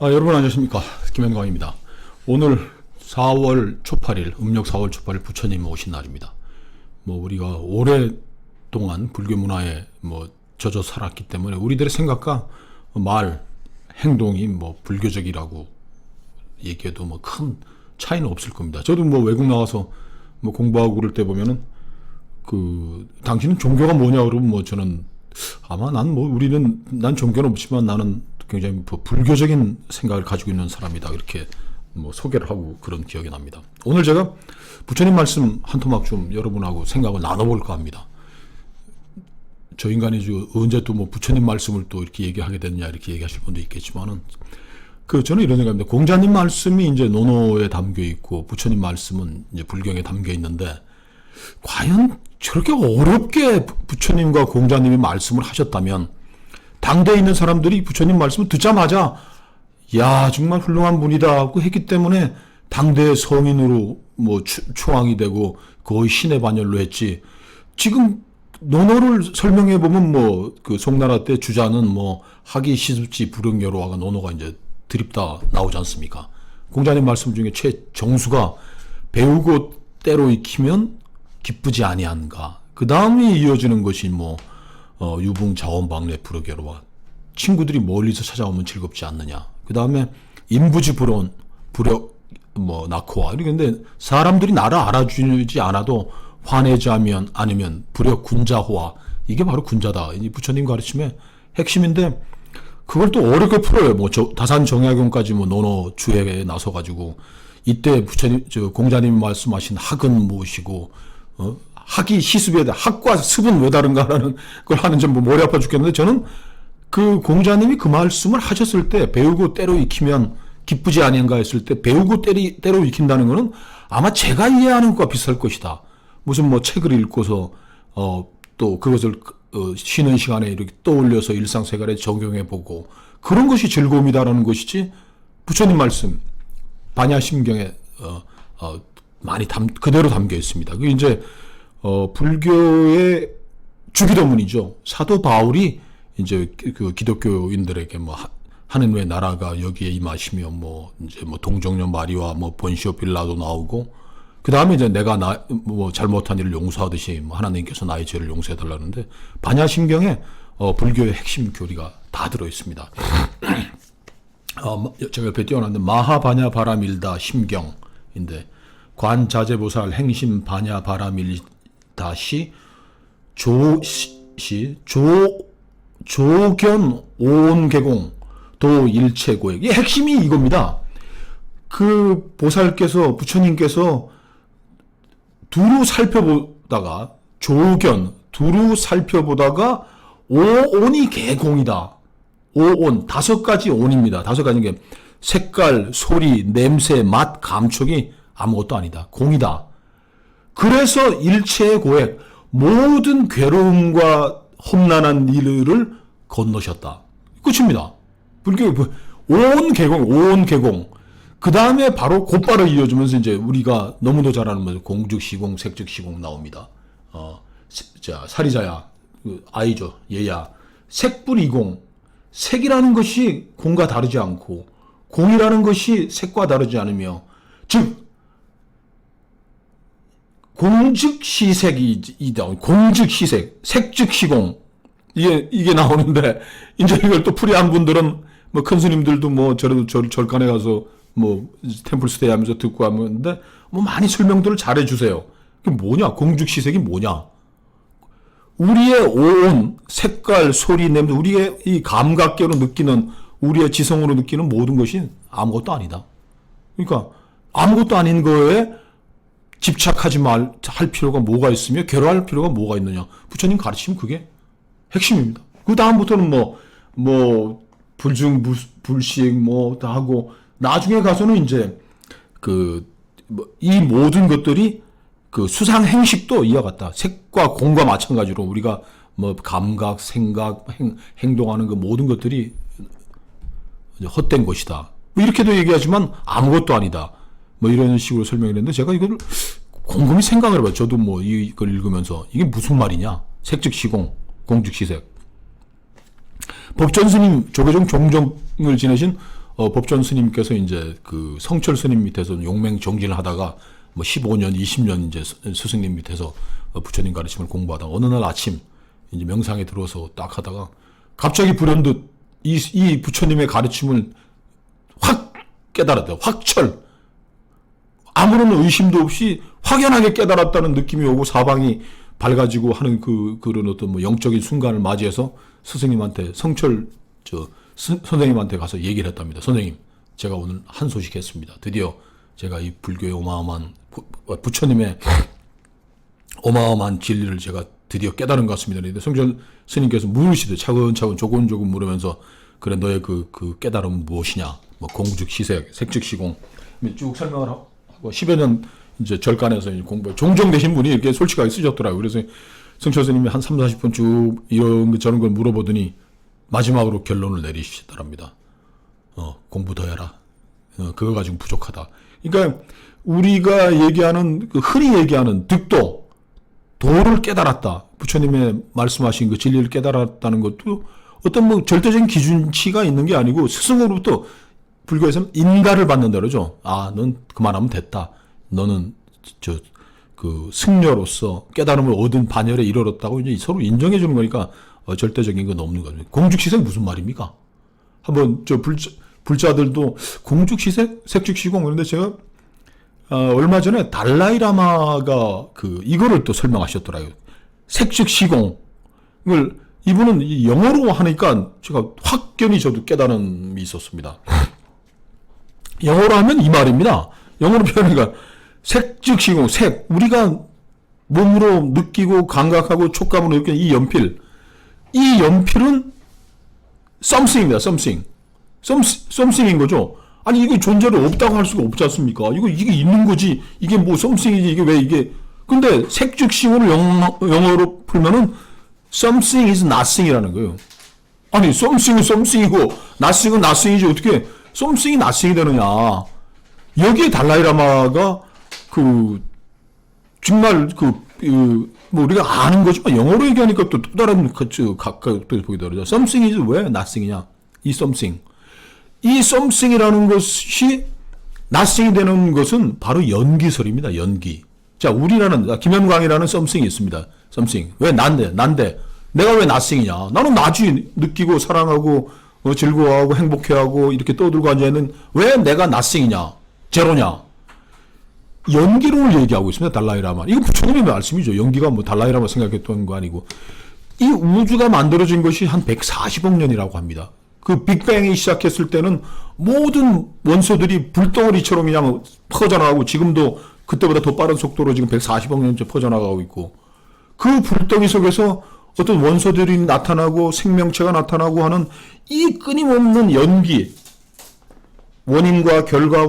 여러분 안녕하십니까. 김현광입니다. 오늘 4월 초팔일, 음력 4월 초팔일 부처님 오신 날입니다. 우리가 오랫동안 불교 문화에 젖어 살았기 때문에 우리들의 생각과 말, 행동이 불교적이라고 얘기해도 큰 차이는 없을 겁니다. 저도 외국 나가서 공부하고 그럴 때 보면은 당신은 종교가 뭐냐 그러면 저는 아마 난 종교는 없지만 나는 굉장히 불교적인 생각을 가지고 있는 사람이다 이렇게 소개를 하고 그런 기억이 납니다. 오늘 제가 부처님 말씀 한 토막 좀 여러분하고 생각을 나눠볼까 합니다. 저 인간이 언제 또 부처님 말씀을 또 이렇게 얘기하게 됐냐 이렇게 얘기하실 분도 있겠지만은 저는 이런 생각입니다. 공자님 말씀이 이제 논어에 담겨 있고 부처님 말씀은 이제 불경에 담겨 있는데 과연 저렇게 어렵게 부처님과 공자님이 말씀을 하셨다면 당대에 있는 사람들이 부처님 말씀을 듣자마자 야 정말 훌륭한 분이다 하고 했기 때문에 당대의 성인으로 추앙이 되고 거의 신의 반열로 했지. 지금 논어를 설명해 보면 송나라 때 주자는 학이 시습지 불응여로와가 논어가 이제 드립다 나오지 않습니까? 공자님 말씀 중에 최정수가 배우고 때로 익히면 기쁘지 아니한가. 그 다음에 이어지는 것이 유붕 자원방래 불허계로와 친구들이 멀리서 찾아오면 즐겁지 않느냐. 그 다음에 인부지 불언 불역 낙호와 이런데 사람들이 나를 알아주지 않아도 화내지 않으면 불역 군자호와 이게 바로 군자다. 이 부처님 가르침의 핵심인데 그걸 또 어렵게 풀어요. 다산 정약용까지 논어 주회에 나서 가지고 이때 부처님 공자님이 말씀하신 학은 무엇이고 학이 시습에 학과 습은 왜 다른가라는 걸 하는 점 머리 아파 죽겠는데 저는 공자님이 그 말씀을 하셨을 때 배우고 때로 익히면 기쁘지 아니한가 했을 때 배우고 때로 익힌다는 거는 아마 제가 이해하는 것과 비슷할 것이다. 무슨 책을 읽고서 또 그것을 쉬는 시간에 이렇게 떠올려서 일상생활에 적용해 보고 그런 것이 즐거움이다라는 것이지 부처님 말씀 반야심경에 많이 그대로 담겨 있습니다. 그게 이제 불교의 주기도문이죠. 사도 바울이 이제 기독교인들에게 하느님의 나라가 여기에 임하시며 이제 동정녀 마리와 본시오 빌라도 나오고 그 다음에 이제 내가 잘못한 일을 용서하듯이 하나님께서 나의 죄를 용서해 달라는데 반야심경에 불교의 핵심 교리가 다 들어 있습니다. 제가 옆에 띄워놨는데 마하반야 바라밀다 심경인데 관자재보살 행심 반야 바라밀다 시 조견 오온개공 도 일체고액. 이 핵심이 이겁니다. 보살께서 부처님께서 두루 살펴보다가 오온이 개공이다. 오온 5가지 온입니다. 5가지 게 색깔, 소리, 냄새, 맛, 감촉이 아무것도 아니다. 공이다. 그래서 일체의 고액 모든 괴로움과 험난한 일을 건너셨다. 끝입니다. 불교 오온 개공. 그 다음에 곧바로 이어지면서 이제 우리가 너무도 잘 아는 공즉시공, 색즉시공 나옵니다. 사리자야, 아이죠, 얘야. 색불이공. 색이라는 것이 공과 다르지 않고 공이라는 것이 색과 다르지 않으며 즉 공즉시색이다. 공즉시색, 색즉시공. 이게 나오는데, 이제 이걸 또 풀이한 분들은, 큰 스님들도 절간에 가서, 템플스테이 하면서 듣고 하는데, 많이 설명들을 잘 해주세요. 그게 뭐냐? 공즉시색이 뭐냐? 우리의 오온, 색깔, 소리, 냄새, 우리의 이 감각계로 느끼는, 우리의 지성으로 느끼는 모든 것이 아무것도 아니다. 그러니까, 아무것도 아닌 거에, 집착하지 할 필요가 뭐가 있으며 괴로워할 필요가 뭐가 있느냐. 부처님 가르치면 그게 핵심입니다. 그 다음부터는 불중, 불식 다 하고 나중에 가서는 이제 이 모든 것들이 수상 행식도 이와 같다. 색과 공과 마찬가지로 우리가 감각, 생각, 행동하는 그 모든 것들이 헛된 것이다. 이렇게도 얘기하지만 아무것도 아니다. 이런 식으로 설명을 했는데 제가 이걸 곰곰이 생각을 해봐요. 저도 이걸 읽으면서 이게 무슨 말이냐. 색즉시공, 공즉시색. 법전 스님 조계종 종정을 지내신 법전 스님께서 이제 그 성철 스님 밑에서 용맹 정진을 하다가 뭐 15년, 20년 이제 스승님 밑에서 부처님 가르침을 공부하다 어느 날 아침 이제 명상에 들어서 딱 하다가 갑자기 불현듯 이 부처님의 가르침을 확 깨달았다. 확철. 아무런 의심도 없이 확연하게 깨달았다는 느낌이 오고 사방이 밝아지고 하는 그런 어떤 뭐 영적인 순간을 맞이해서 스승님한테 성철 선생님한테 가서 얘기를 했답니다. 선생님, 제가 오늘 한 소식 했습니다. 드디어 제가 이 불교의 어마어마한 부처님의 어마어마한 진리를 제가 드디어 깨달은 것 같습니다. 그런데 성철 스님께서 물으시되 차근차근 조곤조곤 물으면서 그래 너의 그 깨달음은 무엇이냐? 뭐 공즉시색, 색즉시공 쭉 설명을 하고 10여 년 이제 절간에서 공부 종종 되신 분이 이렇게 솔직하게 쓰셨더라고요. 그래서 성철 스님이 한 3, 40분 쭉 이런 저런 걸 물어보더니 마지막으로 결론을 내리시더랍니다. 공부 더 해라. 그거 가지고 부족하다. 그러니까 우리가 얘기하는 흔히 얘기하는 득도 도를 깨달았다. 부처님의 말씀하신 그 진리를 깨달았다는 것도 어떤 뭐 절대적인 기준치가 있는 게 아니고 스승으로부터 불교에서는 인가를 받는다 그러죠. 아, 넌 그만하면 됐다. 너는 그 승려로서 깨달음을 얻은 반열에 이르렀다고 이제 서로 인정해 주는 거니까 절대적인 건 없는 거죠. 공즉시색 무슨 말입니까? 한번 불자들도 공즉시색, 색즉시공 그런데 제가 얼마 전에 달라이라마가 이거를 또 설명하셨더라고요. 색즉시공을 이분은 영어로 하니까 제가 확연히 저도 깨달음이 있었습니다. 영어로 하면 이 말입니다. 영어로 표현하니까 색즉시공, 색. 우리가 몸으로 느끼고 감각하고 촉감으로 느끼는 이 연필. 이 연필은 something입니다. something인 거죠. 아니 이게 존재를 없다고 할 수가 없지 않습니까? 이게 있는 거지. 이게 뭐 something이지. 이게 왜 이게. 근데 색즉시공을 영어로 풀면은 something is nothing이라는 거예요. 아니 something은 something이고 nothing은 nothing이지 어떻게 something이 nothing이 되느냐. 여기에 달라이라마가 정말 뭐 우리가 아는 거지만 영어로 얘기하니까 또 다른 각각 또 보기도 하죠. something is 왜 nothing이냐. 이 something이라는 것이 nothing이 되는 것은 바로 연기설입니다. 연기. 자, 김현광이라는 something이 있습니다. something. 왜 난데. 내가 왜 nothing이냐. 나는 나지. 느끼고 사랑하고 즐거워하고 행복해하고 이렇게 떠들고 앉아있는 왜 내가 nothing이냐. 제로냐. 연기론을 얘기하고 있습니다. 달라이라마. 이거 부처님의 말씀이죠. 연기가 뭐 달라이라마 생각했던 거 아니고. 이 우주가 만들어진 것이 한 140억 년이라고 합니다. 그 빅뱅이 시작했을 때는 모든 원소들이 불덩어리처럼 그냥 퍼져나가고 지금도 그때보다 더 빠른 속도로 지금 140억 년째 퍼져나가고 있고 그 불덩이 속에서 어떤 원소들이 나타나고 생명체가 나타나고 하는 이 끊임없는 연기 원인과 결과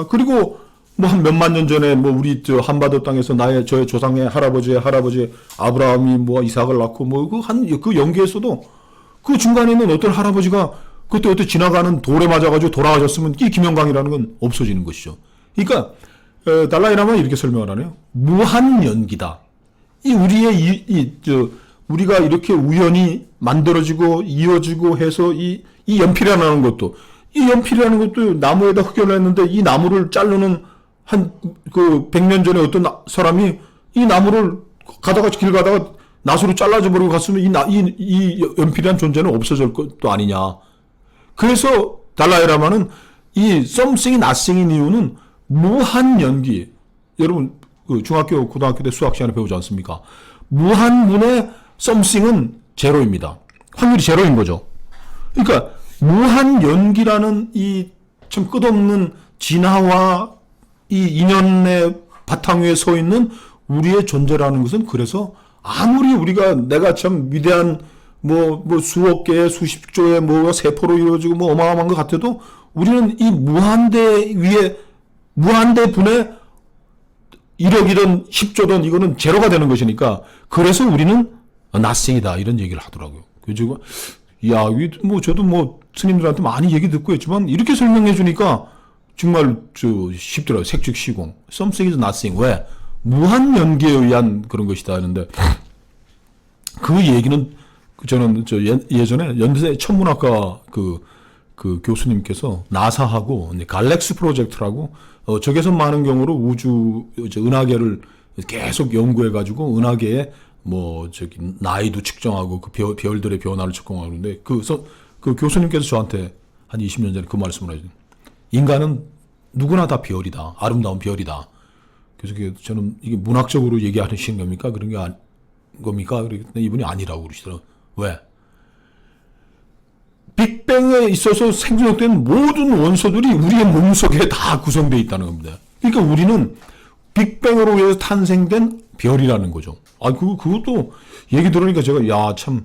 그리고 뭐 한 몇만 년 전에 뭐 우리 한바다 땅에서 저의 조상의 할아버지 아브라함이 뭐 이삭을 낳고 뭐 그 연기에서도 그 중간에 있는 어떤 할아버지가 그때 어떤 지나가는 돌에 맞아가지고 돌아가셨으면 이 김영광이라는 건 없어지는 것이죠. 그러니까 달라이라마는 이렇게 설명을 하네요. 무한 연기다. 우리가 이렇게 우연히 만들어지고 이어지고 해서 이 연필이라는 것도 나무에다 흑연을 했는데 이 나무를 자르는 한 100년 전에 어떤 사람이 이 나무를 길 가다가 낫으로 잘라져 버리고 갔으면 이 연필이란 존재는 없어질 것도 아니냐. 그래서 달라이라마는 이 something이 nothing인 이유는 무한 연기. 여러분 중학교 고등학교 때 수학 시간에 배우지 않습니까? 무한분의 something은 제로입니다. 확률이 제로인 거죠. 그러니까 무한 연기라는 이 참 끝없는 진화와 이 인연의 바탕 위에 서 있는 우리의 존재라는 것은 그래서 아무리 내가 참 위대한 뭐 수억 개의 수십 조의 뭐 세포로 이루어지고 뭐 어마어마한 것 같아도 우리는 이 무한대 위에 무한대 분의 1억이든 10조든 이거는 제로가 되는 것이니까 그래서 우리는 nothing이다 이런 얘기를 하더라고요. 그래서 저도 뭐 스님들한테 많이 얘기 듣고 했지만 이렇게 설명해 주니까 정말 쉽더라고요. 색즉시공. something is nothing. 왜? 무한 연기에 의한 그런 것이다 하는데 그 얘기는 저는 예전에 연세 천문학과 그 교수님께서 나사하고 갈렉스 프로젝트라고 적외선 많은 경우로 우주 은하계를 계속 연구해가지고 은하계에 나이도 측정하고 그 별들의 변화를 측정하고 그러는데 그 교수님께서 저한테 한 20년 전에 그 말씀을 하죠. 인간은 누구나 다 별이다. 아름다운 별이다. 그래서 저는 이게 문학적으로 얘기하시는 겁니까? 그런 게 겁니까? 그랬더니 이분이 아니라고 그러시더라고요. 왜? 빅뱅에 있어서 생성된 모든 원소들이 우리의 몸속에 다 구성되어 있다는 겁니다. 그러니까 우리는 빅뱅으로 해서 탄생된 별이라는 거죠. 그것도 얘기 들으니까 제가, 참,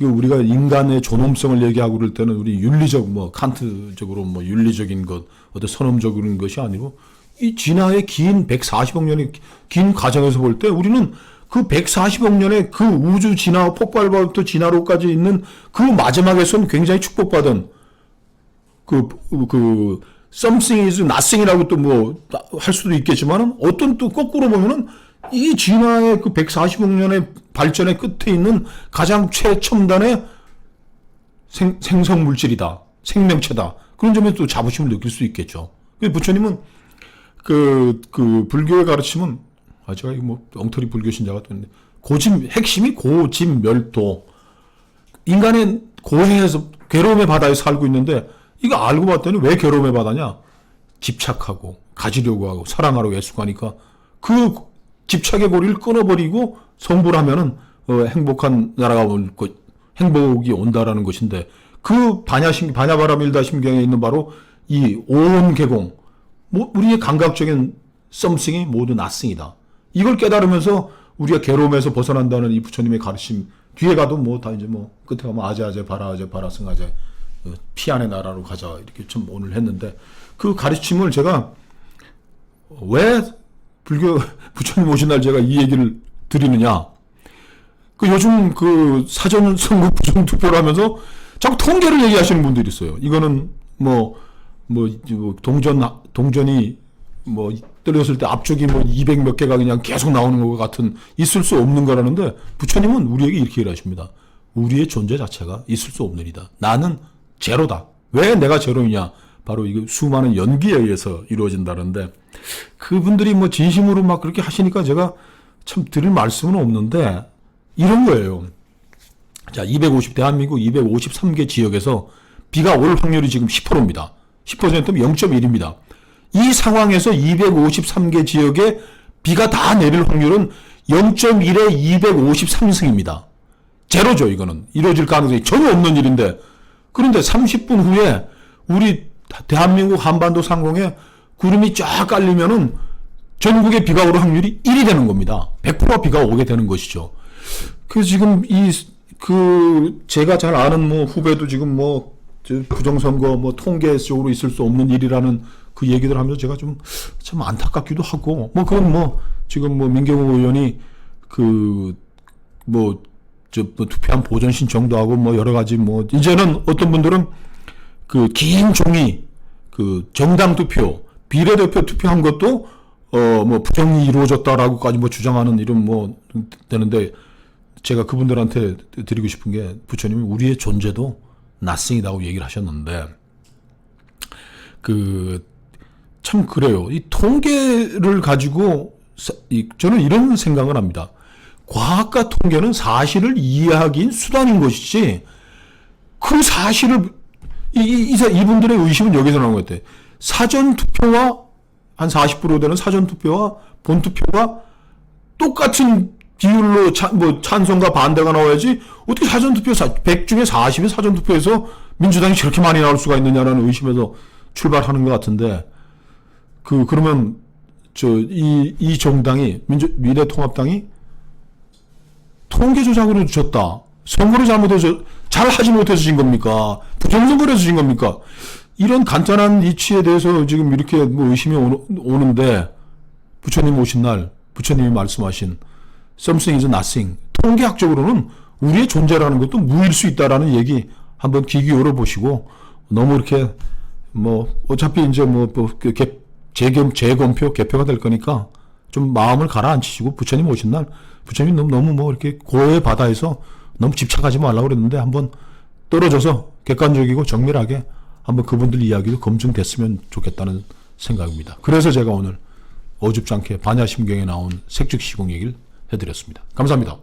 우리가 인간의 존엄성을 얘기하고 그럴 때는 우리 윤리적, 칸트적으로 윤리적인 것, 어떤 선험적인 것이 아니고, 이 진화의 긴 140억 년의 긴 과정에서 볼 때 우리는 그 140억 년의 그 우주 진화, 폭발부터 진화로까지 있는 그 마지막에선 굉장히 축복받은 something is nothing이라고 또 할 수도 있겠지만은 어떤 또 거꾸로 보면은 이 진화의 그 140억 년의 발전의 끝에 있는 가장 최첨단의 생성 물질이다. 생명체다. 그런 점에 또 자부심을 느낄 수 있겠죠. 부처님은 불교의 가르침은 제가 엉터리 불교 신자가 됐는데 핵심이 고짐멸도. 인간의 고해에서 괴로움의 바다에 살고 있는데 이거 알고 봤더니 왜 괴로움의 바다냐? 집착하고 가지려고 하고 사랑하려고 애쓰니까 그 집착의 고리를 끊어버리고 성불하면은 행복한 나라가 올 것, 행복이 온다라는 것인데 그 반야바라밀다심경에 있는 바로 이 오온계공, 우리의 감각적인 썸씽이 모두 nothing이다. 이걸 깨달으면서 우리가 괴로움에서 벗어난다는 이 부처님의 가르침 뒤에 가도 끝에 가면 아제아제 바라 승아제 피안의 나라로 가자 이렇게 좀 오늘 했는데 그 가르침을 제가 왜 불교 부처님 오신 날 제가 이 얘기를 드리느냐? 요즘 사전 선거 부정 투표를 하면서 자꾸 통계를 얘기하시는 분들이 있어요. 이거는 동전이 떨어졌을 때 앞쪽이 200 몇 개가 그냥 계속 나오는 것 같은 있을 수 없는 거라는데 부처님은 우리에게 이렇게 얘기하십니다. 우리의 존재 자체가 있을 수 없는 이다. 나는 제로다. 왜 내가 제로이냐? 바로 이거 수많은 연기에 의해서 이루어진다는데 그분들이 진심으로 그렇게 하시니까 제가 참 드릴 말씀은 없는데 이런 거예요. 자, 대한민국 253개 지역에서 비가 올 확률이 지금 10%입니다. 10%면 0.1입니다. 이 상황에서 253개 지역에 비가 다 내릴 확률은 0.1에 253승입니다. 제로죠, 이거는. 이루어질 가능성이 전혀 없는 일인데. 그런데 30분 후에 우리 대한민국 한반도 상공에 구름이 쫙 깔리면은 전국에 비가 올 확률이 1이 되는 겁니다. 100% 비가 오게 되는 것이죠. 그래서 지금 제가 잘 아는 후배도 지금 부정선거 통계 쪽으로 있을 수 없는 일이라는 그 얘기들 하면서 제가 참 안타깝기도 하고, 그건 지금 민경호 의원이 투표한 보전 신청도 하고 여러 가지 이제는 어떤 분들은 긴 종이 정당 투표, 비례대표 투표한 것도 부정이 이루어졌다라고까지 주장하는 이런 되는데 제가 그분들한테 드리고 싶은 게 부처님이 우리의 존재도 nothing이라고 얘기를 하셨는데 참 그래요. 이 통계를 가지고 저는 이런 생각을 합니다. 과학과 통계는 사실을 이해하기인 수단인 것이지 그 사실을 이분들의 의심은 여기서 나온 것 같아요. 사전투표와 한 40% 되는 사전투표와 본투표가 똑같은 비율로 찬성과 반대가 나와야지 어떻게 사전투표 100 중에 40이 사전투표에서 민주당이 저렇게 많이 나올 수가 있느냐라는 의심에서 출발하는 것 같은데 그러면 이 정당이 미래통합당이 통계 조작으로 졌다. 선거를 잘못해서 잘 하지 못해서 진 겁니까? 부정선거를 해서 진 겁니까? 이런 간단한 이치에 대해서 지금 이렇게 의심이 오는데 부처님 오신 날 부처님이 말씀하신 something is nothing. 통계학적으로는 우리의 존재라는 것도 무일 수 있다라는 얘기 한번 귀 기울여 보시고 너무 이렇게 어차피 이제 재검표 개표가 될 거니까 좀 마음을 가라앉히시고 부처님 오신 날 부처님 너무 이렇게 고해의 바다에서 너무 집착하지 말라고 그랬는데 한번 떨어져서 객관적이고 정밀하게 한번 그분들 이야기도 검증됐으면 좋겠다는 생각입니다. 그래서 제가 오늘 어줍지 않게 반야심경에 나온 색즉시공 얘기를 해드렸습니다. 감사합니다.